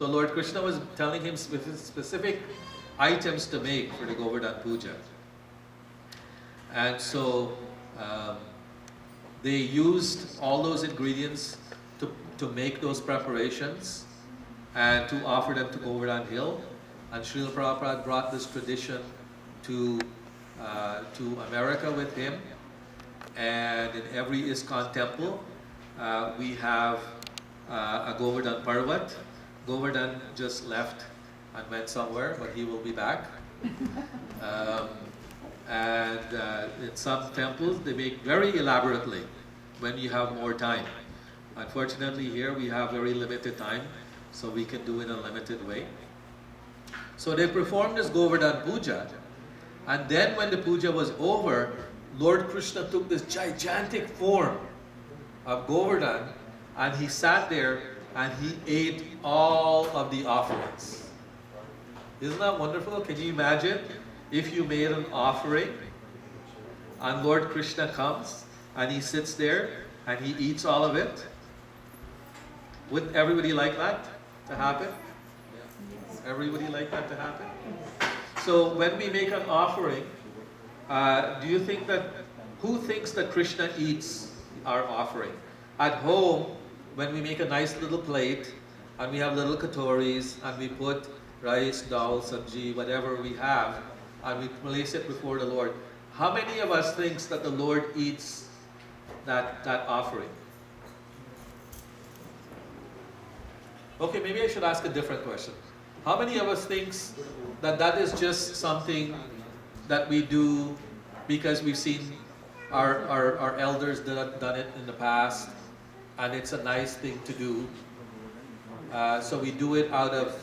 So Lord Krishna was telling him specific items to make for the Govardhan Puja. And so they used all those ingredients to make those preparations and to offer them to Govardhan Hill. And Srila Prabhupada brought this tradition to America with him. And in every Iskcon temple, we have a Govardhan Parvat. Govardhan just left and went somewhere, but he will be back. And in some temples, they make very elaborately when you have more time. Unfortunately, here we have very limited time, so we can do it in a limited way. So they performed this Govardhan Puja, and then when the puja was over, Lord Krishna took this gigantic form of Govardhan, and he sat there and he ate all of the offerings. Isn't that wonderful? Can you imagine if you made an offering and Lord Krishna comes and he sits there and he eats all of it? Would everybody like that to happen? Everybody like that to happen? So when we make an offering, do you think that, who thinks that Krishna eats our offering? At home, when we make a nice little plate, and we have little katoris, and we put rice, dal, sabji, whatever we have, and we place it before the Lord, how many of us thinks that the Lord eats that offering? Okay, maybe I should ask a different question. How many of us thinks that that is just something that we do because we've seen our elders done it in the past, and it's a nice thing to do? So we do it out of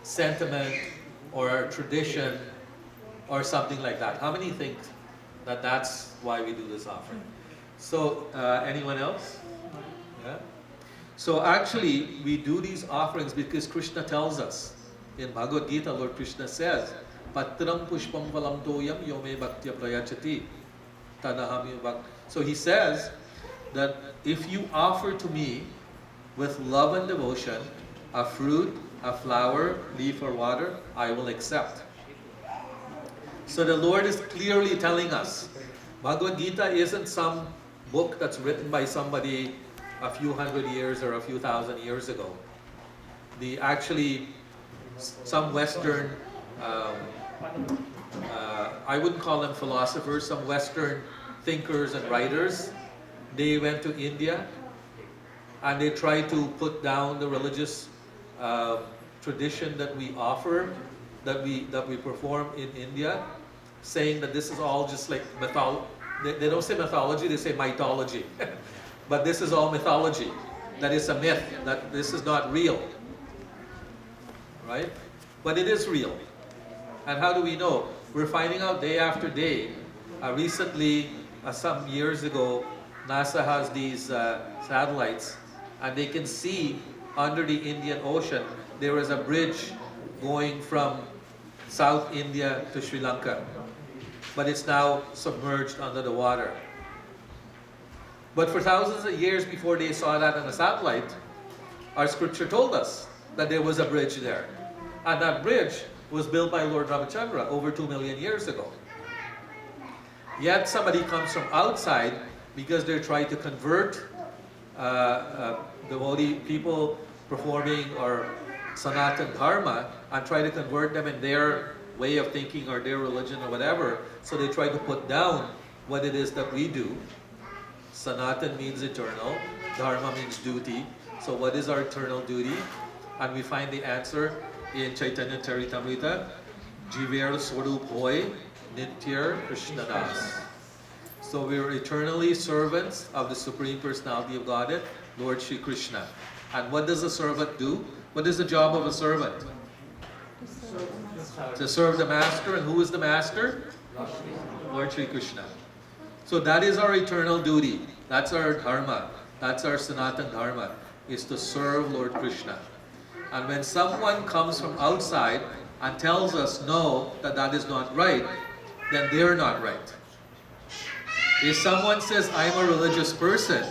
sentiment or tradition or something like that. How many think that that's why we do this offering? So anyone else? Yeah. So actually, we do these offerings because Krishna tells us. In Bhagavad Gita, Lord Krishna says, Patram pushpam valam toyam yome bhaktya prayachati tadaham yubhak. So he says that if you offer to me with love and devotion a fruit, a flower, leaf or water, I will accept. So the Lord is clearly telling us, Bhagavad Gita isn't some book that's written by somebody a few hundred years or a few thousand years ago. Some Western, I wouldn't call them philosophers, some Western thinkers and writers, they went to India and they tried to put down the religious tradition that we offer, that we perform in India, saying that this is all just like mythology. They don't say mythology, they say mythology. But this is all mythology. That is a myth, that this is not real. Right? But it is real. And how do we know? We're finding out day after day. Recently, some years ago, NASA has these satellites, and they can see under the Indian Ocean, there is a bridge going from South India to Sri Lanka. But it's now submerged under the water. But for thousands of years before they saw that on a satellite, our scripture told us that there was a bridge there. And that bridge was built by Lord Ramachandra over 2 million years ago. Yet somebody comes from outside because they're trying to convert devotee people performing or Sanatan Dharma and try to convert them in their way of thinking or their religion or whatever. So they try to put down what it is that we do. Sanatan means eternal, Dharma means duty. So what is our eternal duty? And we find the answer in Chaitanya Charitamrita, Jiver Swarup Hoy Nitya Krishnadas. So we are eternally servants of the Supreme Personality of Godhead, Lord Shri Krishna. And what does a servant do? What is the job of a servant? To serve the master. And who is the master? Lord Shri Krishna. So that is our eternal duty. That's our dharma. That's our Sanatan Dharma, is to serve Lord Krishna. And when someone comes from outside and tells us no, that is not right, then they're not right. If someone says, I'm a religious person,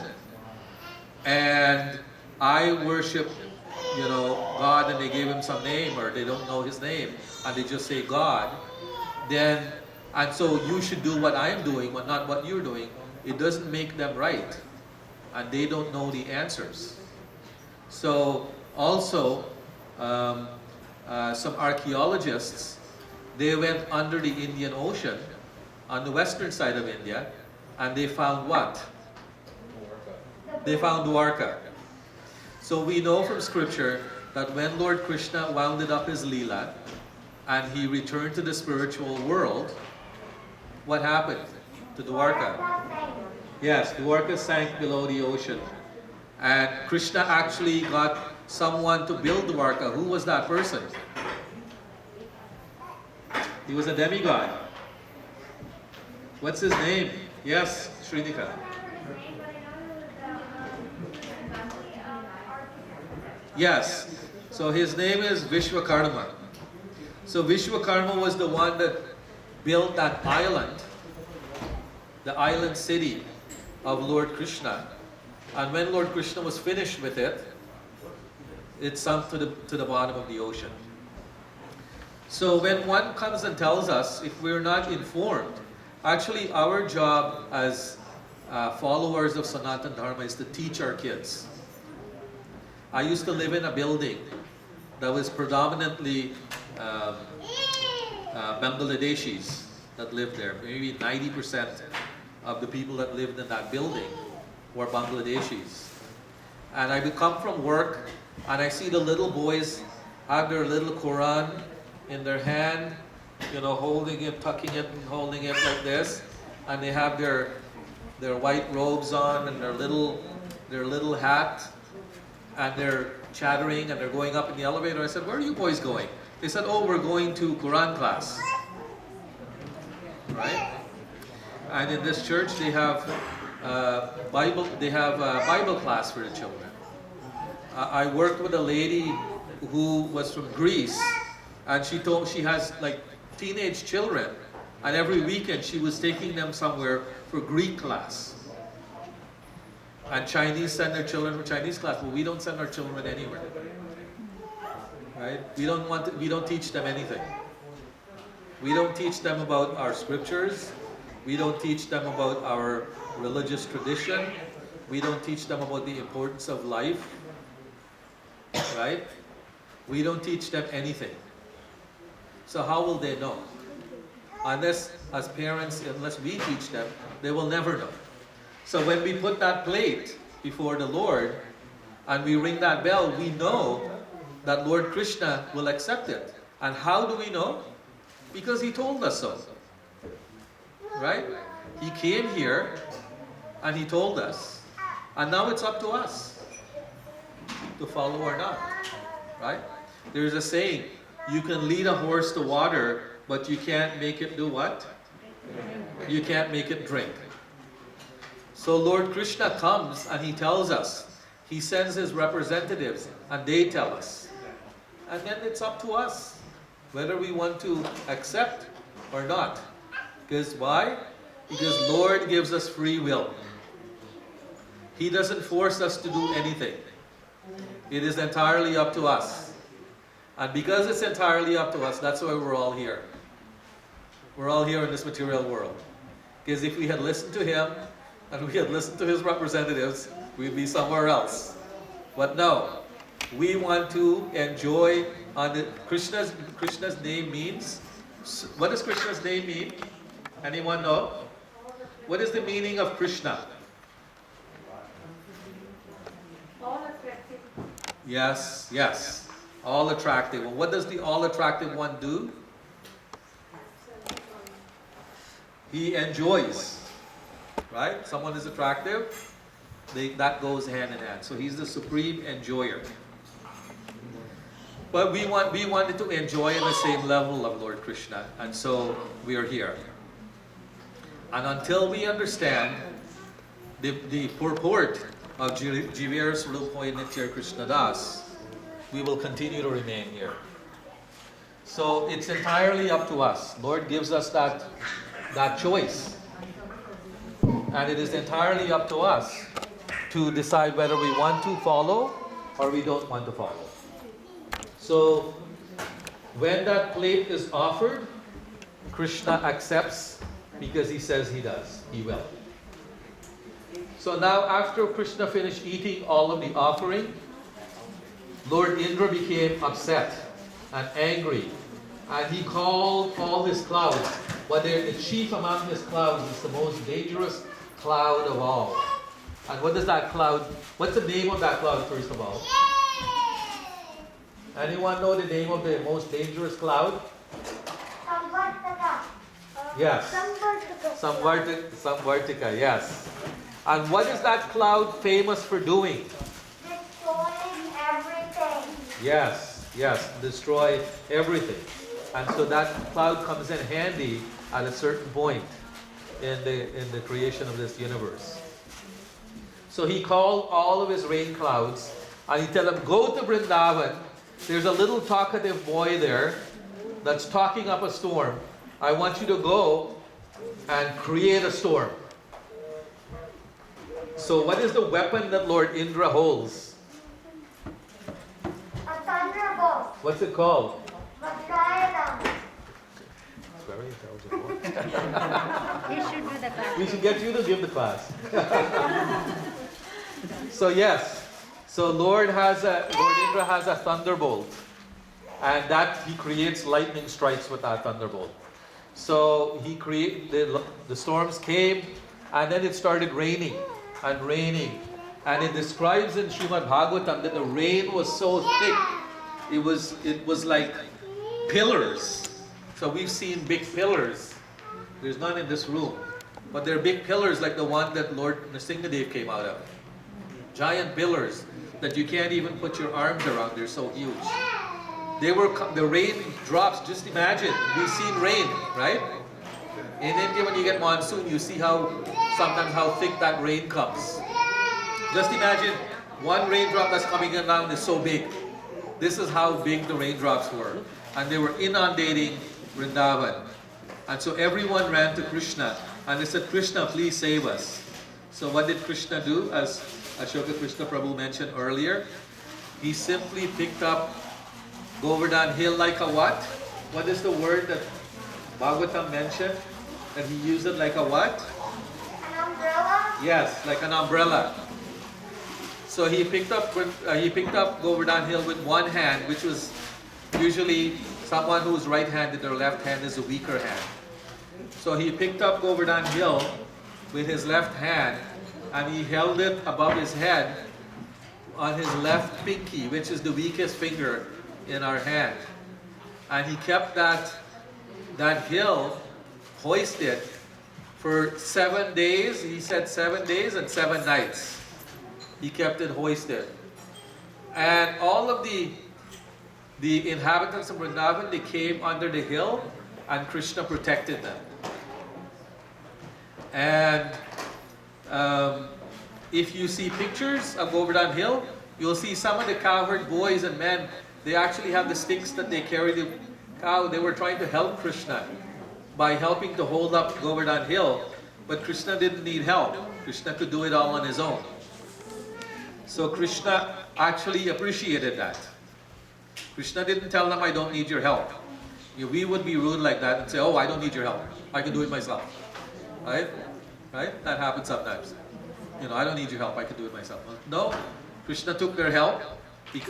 and I worship, God, and they gave him some name, or they don't know his name, and they just say God, then, and so you should do what I am doing, but not what you're doing, it doesn't make them right. And they don't know the answers. So also, some archaeologists, they went under the Indian Ocean on the western side of India, and they found what? They found Dwarka. So we know from scripture that when Lord Krishna wounded up his Leela and he returned to the spiritual world, what happened to Dwarka? Yes, Dwarka sank below the ocean. And Krishna actually got someone to build Dwarka. Who was that person? He was a demigod. What's his name? Yes, Srinika. Yes. So his name is Vishwakarma. So Vishwakarma was the one that built that island, the island city of Lord Krishna. And when Lord Krishna was finished with it, it sunk to the bottom of the ocean. So when one comes and tells us, if we're not informed, actually our job as followers of Sanatana Dharma is to teach our kids. I used to live in a building that was predominantly Bangladeshis that lived there. Maybe 90% of the people that lived in that building were Bangladeshis. And I would come from work and I see the little boys have their little Quran in their hand, holding it, tucking it, and holding it like this. And they have their white robes on and their little hat. And they're chattering and they're going up in the elevator. I said, "Where are you boys going?" They said, "Oh, we're going to Quran class." Right? And in this church, they have Bible. They have Bible class for the children. I worked with a lady who was from Greece, and she has like teenage children, and every weekend she was taking them somewhere for Greek class. And Chinese send their children for Chinese class, but we don't send our children anywhere. Right? We don't teach them anything. We don't teach them about our scriptures. We don't teach them about our religious tradition. We don't teach them about the importance of life. Right? We don't teach them anything. So how will they know? Unless, as parents, unless we teach them, they will never know. So when we put that plate before the Lord and we ring that bell, we know that Lord Krishna will accept it. And how do we know? Because he told us so. Right? He came here and he told us. And now it's up to us to follow or not. Right? There's a saying, you can lead a horse to water, but you can't make it do what? You can't make it drink. So Lord Krishna comes and he tells us. He sends his representatives and they tell us. And then it's up to us whether we want to accept or not. Because why? Because Lord gives us free will. He doesn't force us to do anything. It is entirely up to us. And because it's entirely up to us, that's why we're all here. We're all here in this material world. Because if we had listened to him, and we had listened to his representatives, we'd be somewhere else. But no, we want to enjoy Krishna's name means. What does Krishna's name mean? Anyone know? What is the meaning of Krishna? All attractive. Yes. All attractive. Well, what does the all attractive one do? He enjoys. Right? Someone is attractive, that goes hand in hand. So he's the supreme enjoyer. But we wanted to enjoy on the same level of Lord Krishna, and so we are here. And until we understand the purport of Jivir Swarupoy Nitya Krishna Das, we will continue to remain here. So it's entirely up to us. Lord gives us that choice. And it is entirely up to us to decide whether we want to follow or we don't want to follow. So when that plate is offered, Krishna accepts because he says he does, he will. So now after Krishna finished eating all of the offering, Lord Indra became upset and angry, and he called all his clouds. But the chief among his clouds is the most dangerous cloud of all. And what is that cloud? What's the name of that cloud, first of all? Anyone know the name of the most dangerous cloud? Yes. Samvartika, yes. And what is that cloud famous for doing? Destroying everything. Yes, destroy everything. And so that cloud comes in handy at a certain point in the creation of this universe. So he called all of his rain clouds and he told them, go to Vrindavan. There's a little talkative boy there that's talking up a storm. I want you to go and create a storm. So what is the weapon that Lord Indra holds? A thunderbolt. What's it called? Vajrayana. Very intelligent. You should do the class. We should get you to give the class. So yes, so Lord Indra has a thunderbolt, and that he creates lightning strikes with that thunderbolt. So the storms came, and then it started raining and raining, and it describes in Srimad Bhagavatam that the rain was so thick, it was like pillars. So we've seen big pillars. There's none in this room, but they're big pillars like the one that Lord Nrsimhadev came out of. Giant pillars that you can't even put your arms around. They're so huge. The rain drops. Just imagine, we've seen rain, right? In India, when you get monsoon, you see sometimes how thick that rain comes. Just imagine one raindrop that's coming down is so big. This is how big the raindrops were, and they were inundating Vrindavan. And so everyone ran to Krishna, and they said, Krishna, please save us. So what did Krishna do? As Ashoka Krishna Prabhu mentioned earlier, he simply picked up Govardhan hill like a what? What is the word that Bhagavatam mentioned? That he used it like a what? An umbrella? Yes, like an umbrella. So he picked up Govardhan hill with one hand, which was usually someone who's right-handed, their left hand is a weaker hand. So he picked up Govardhan hill with his left hand, and he held it above his head on his left pinky, which is the weakest finger in our hand. And he kept that hill hoisted for 7 days. He said 7 days and 7 nights. He kept it hoisted. And all of the inhabitants of Vrindavan, they came under the hill, and Krishna protected them. And if you see pictures of Govardhan Hill, you'll see some of the cowherd boys and men, they actually have the sticks that they carry the cow. They were trying to help Krishna by helping to hold up Govardhan Hill, but Krishna didn't need help. Krishna could do it all on his own. So Krishna actually appreciated that. Krishna didn't tell them, I don't need your help. We would be rude like that and say, oh, I don't need your help. I can do it myself. Right? That happens sometimes. I don't need your help. I can do it myself. No, Krishna took their help.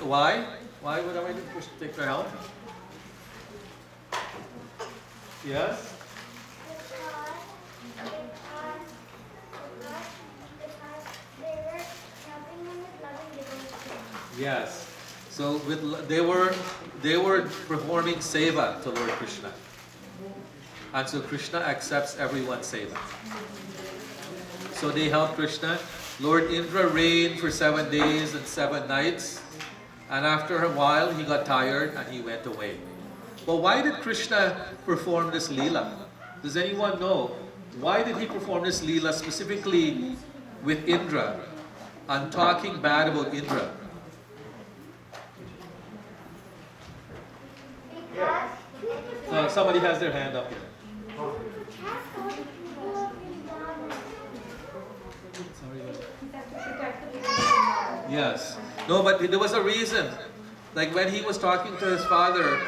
Why? Why would Krishna take their help? Yes? Yes. So they were performing seva to Lord Krishna. And so Krishna accepts everyone's seva. So they helped Krishna. Lord Indra reigned for 7 days and 7 nights. And after a while, he got tired and he went away. But why did Krishna perform this Leela? Does anyone know? Why did he perform this Leela specifically with Indra and talking bad about Indra? Somebody has their hand up here. Yes. No, but there was a reason. Like when he was talking to his father,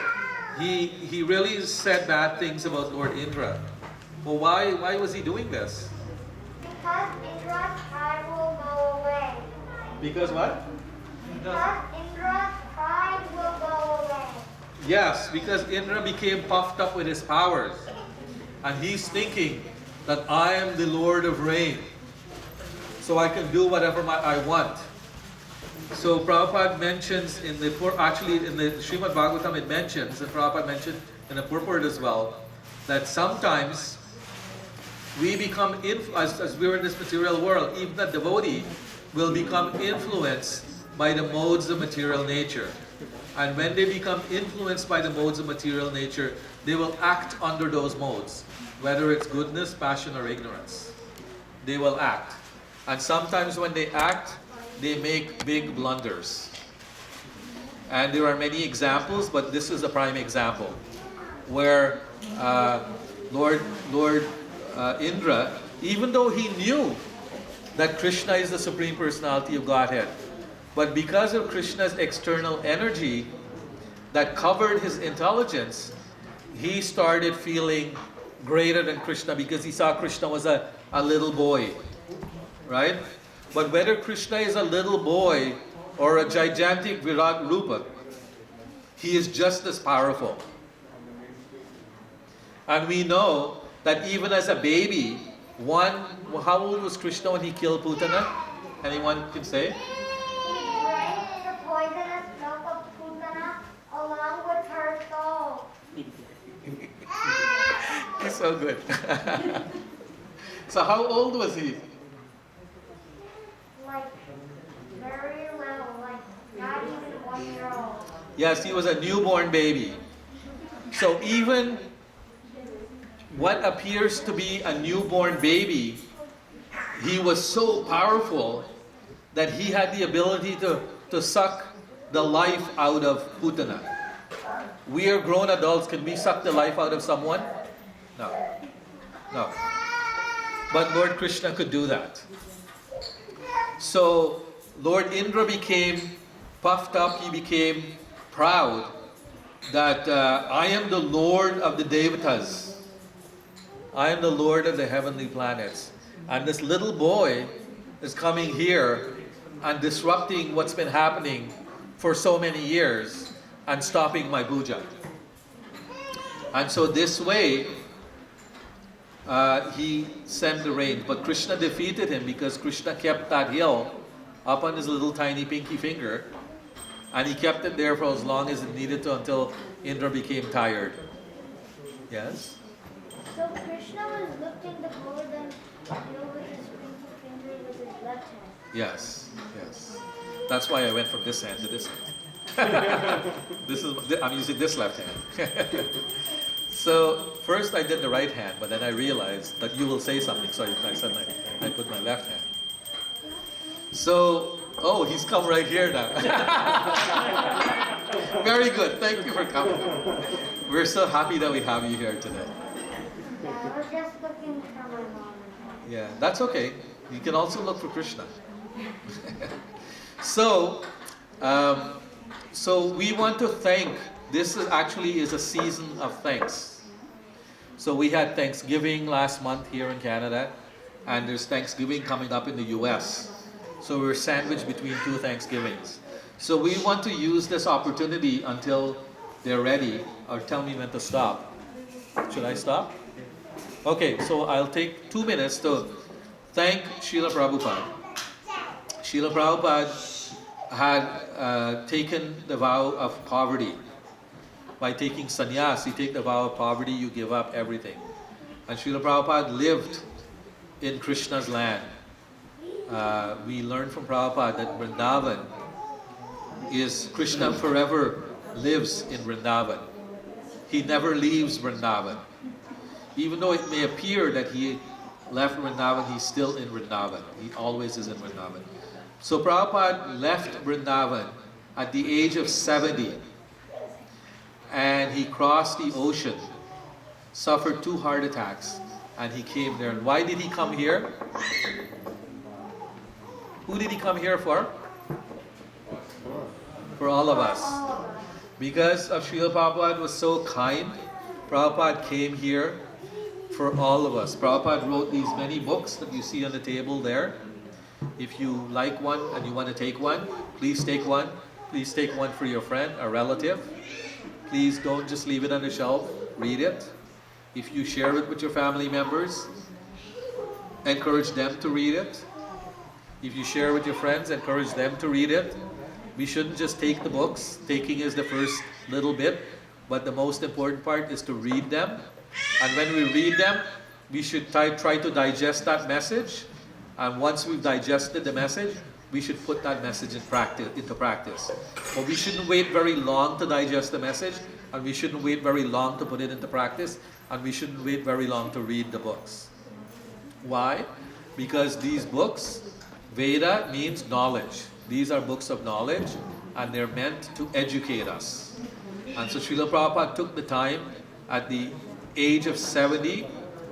he really said bad things about Lord Indra. Well, why was he doing this? Because Indra's pride will go away. Because what? Because Indra's pride will go away. Yes, because Indra became puffed up with his powers. And he's thinking that I am the Lord of Rain. So I can do whatever I want. So Prabhupada mentions in the Srimad Bhagavatam it mentions, and Prabhupada mentioned in the purport as well, that sometimes we become, as we are in this material world, even the devotee will become influenced by the modes of material nature. And when they become influenced by the modes of material nature, they will act under those modes, whether it's goodness, passion, or ignorance. They will act. And sometimes when they act, they make big blunders. And there are many examples, but this is a prime example, where Lord Indra, even though he knew that Krishna is the Supreme Personality of Godhead, but because of Krishna's external energy that covered his intelligence, he started feeling greater than Krishna because he saw Krishna was a little boy, right? But whether Krishna is a little boy or a gigantic Virat Rupa, he is just as powerful. And we know that even as a baby, how old was Krishna when he killed Putana? Anyone can say? He drank the poisonous milk of Putana along with her soul. He's so good. So how old was he? Like, very little, like, not even 1 year old. Yes, he was a newborn baby. So even what appears to be a newborn baby, he was so powerful that he had the ability to suck the life out of Putana. We are grown adults, can we suck the life out of someone? No. No. But Lord Krishna could do that. So Lord Indra became puffed up, he became proud that I am the Lord of the Devatas. I am the Lord of the heavenly planets. And this little boy is coming here and disrupting what's been happening for so many years and stopping my puja. And so this way, he sent the rain. But Krishna defeated him because Krishna kept that hill up on his little tiny pinky finger. And he kept it there for as long as it needed to until Indra became tired. Yes? So Krishna was lifting the Govadhan hill with his pinky finger with his left hand. Yes, yes. That's why I went from this hand to this hand. I'm using this left hand. So first I did the right hand, but then I realized that you will say something, so I said I put my left hand. So, oh, he's come right here now. Very good. Thank you for coming. We're so happy that we have you here today. Yeah, I was just looking for my mom. Yeah, that's okay. You can also look for Krishna. So we want to thank. This is a season of thanks. So we had Thanksgiving last month here in Canada, and there's Thanksgiving coming up in the U.S. So we're sandwiched between two Thanksgivings. So we want to use this opportunity until they're ready, or tell me when to stop. Should I stop? Okay, so I'll take 2 minutes to thank Srila Prabhupada. Srila Prabhupada had taken the vow of poverty. By taking sannyas, you take the vow of poverty, you give up everything. And Srila Prabhupada lived in Krishna's land. We learned from Prabhupada that Vrindavan is, Krishna forever lives in Vrindavan. He never leaves Vrindavan. Even though it may appear that he left Vrindavan, he's still in Vrindavan. He always is in Vrindavan. So Prabhupada left Vrindavan at the age of 70. And he crossed the ocean, suffered 2 heart attacks, and he came there. And why did he come here? Who did he come here for? For all of us. All of us. Because of Srila Prabhupada was so kind, Prabhupada came here for all of us. Prabhupada wrote these many books that you see on the table there. If you like one and you want to take one, please take one. Please take one for your friend, a relative. Please don't just leave it on the shelf. Read it. If you share it with your family members, encourage them to read it. If you share with your friends, encourage them to read it. We shouldn't just take the books. Taking is the first little bit, but the most important part is to read them. And when we read them, we should try to digest that message. And once we've digested the message, we should put that message into practice. But we shouldn't wait very long to digest the message, and we shouldn't wait very long to put it into practice, and we shouldn't wait very long to read the books. Why? Because these books, Veda means knowledge. These are books of knowledge, and they're meant to educate us. And so Srila Prabhupada took the time at the age of 70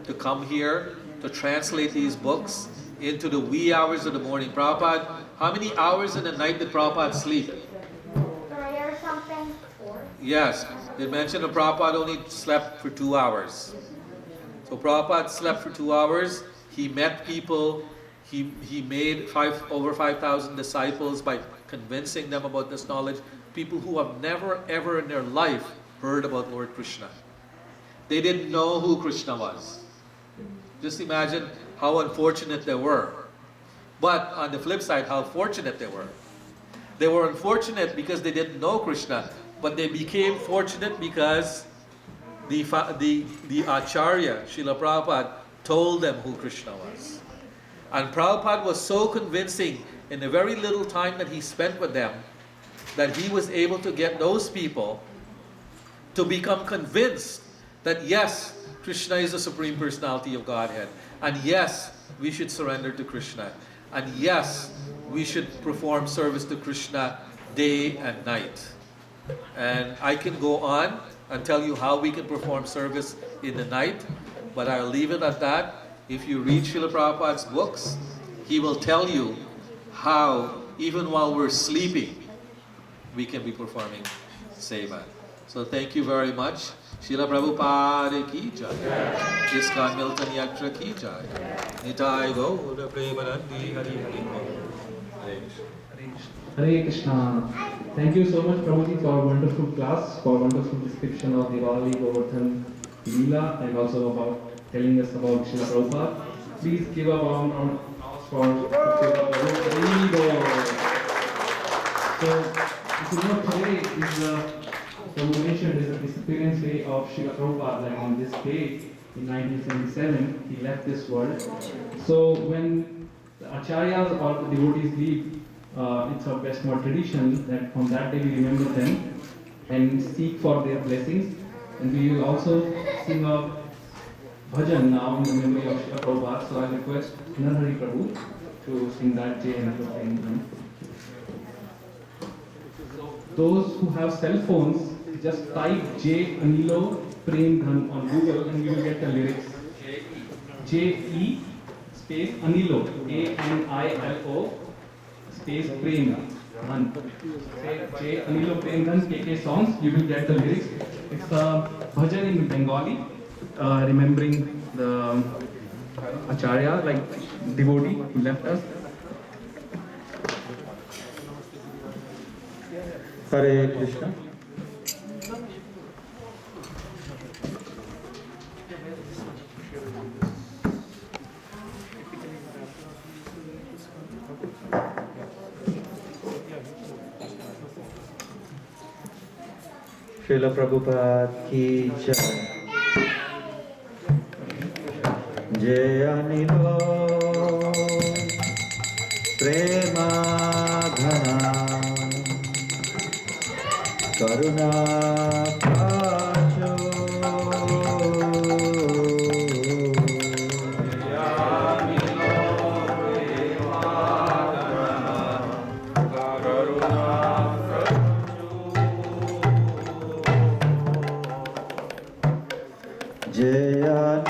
to come here to translate these books into the wee hours of the morning. Prabhupada, how many hours in the night did Prabhupada sleep? 3 or something. 4. Yes, they mentioned that Prabhupada only slept for 2 hours. So Prabhupada slept for 2 hours. He met people. He made over 5,000 disciples by convincing them about this knowledge. People who have never ever in their life heard about Lord Krishna. They didn't know who Krishna was. Just imagine how unfortunate they were. But on the flip side, how fortunate they were. They were unfortunate because they didn't know Krishna, but they became fortunate because the Acharya, Srila Prabhupada, told them who Krishna was. And Prabhupada was so convincing in the very little time that he spent with them that he was able to get those people to become convinced that yes, Krishna is the Supreme Personality of Godhead. And yes, we should surrender to Krishna. And yes, we should perform service to Krishna day and night. And I can go on and tell you how we can perform service in the night, but I'll leave it at that. If you read Srila Prabhupada's books, he will tell you how, even while we're sleeping, we can be performing seva. So thank you very much. Srila Prabhupada ki jai. Iskcon Milton Yatra ki jai. Nitai Gaura Premanandi Hari Hari Hare Krishna. Hare Krishna. Thank you so much, Prabhuji, for a wonderful class, for a wonderful description of Diwali, Govardhan, Leela, and also about telling us about Srila Prabhupada. Please give a warm round of applause for Srila Prabhupada. So, today is the Prabhu mentioned is the disappearance day of Srila Prabhupada. Like on this day in 1977, he left this world. So when the acharyas or the devotees leave, it's a Westmore tradition that on that day we remember them and seek for their blessings. And we will also sing a bhajan now in the memory of Srila Prabhupada. So I request Narhari Prabhu to sing that Jai Anilo. Those who have cell phones, just type J Anilo Prem Dhan on Google and you will get the lyrics. J-E space Anilo, A-N-I-L-O space Prem Dhan. J Anilo Prem Dhan KK songs, you will get the lyrics. It's a bhajan in Bengali, remembering the Acharya, like devotee who left us. Hare Krishna. Srila Prabhupada ki jai. Jai Anilo Prema Dhana Karuna Pacho Jaya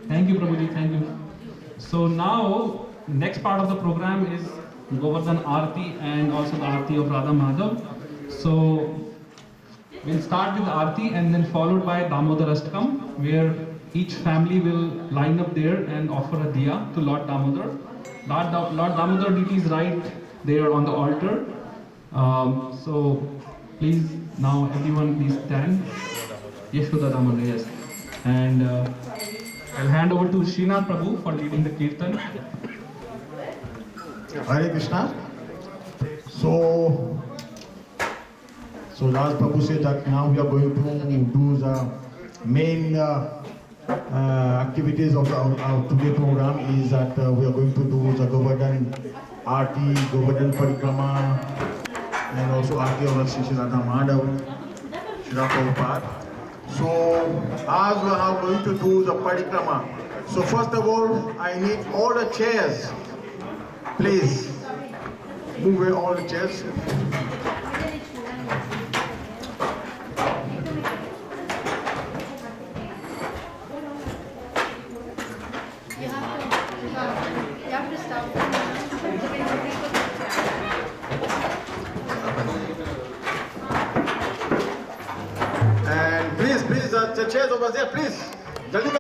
Thank you, Prabhuji. Thank you. So now, next part of the program is Govardhan Aarti and also the Aarti of Radha Madhav. So we'll start with the Aarti and then followed by Damodar Ashtakam, where each family will line up there and offer a diya to Lord Damodar. Lord Damodar deity is right there on the altar. So please, now everyone please stand. Yashoda Damodar, yes. And I'll hand over to Srinath Prabhu for leading the kirtan. Hare Krishna. So Raj Prabhu said that now we are going to do the main activities of our today program is that we are going to do the Govadhan Aarti, Govadhan Parikrama, and also Aarti of Sri Radha Madhav, Srila Prabhupada. So as we are going to do the Parikrama, so first of all I need all the chairs. Please move away all the chairs. You have to stop. And please, the chairs over there, please. Jaldi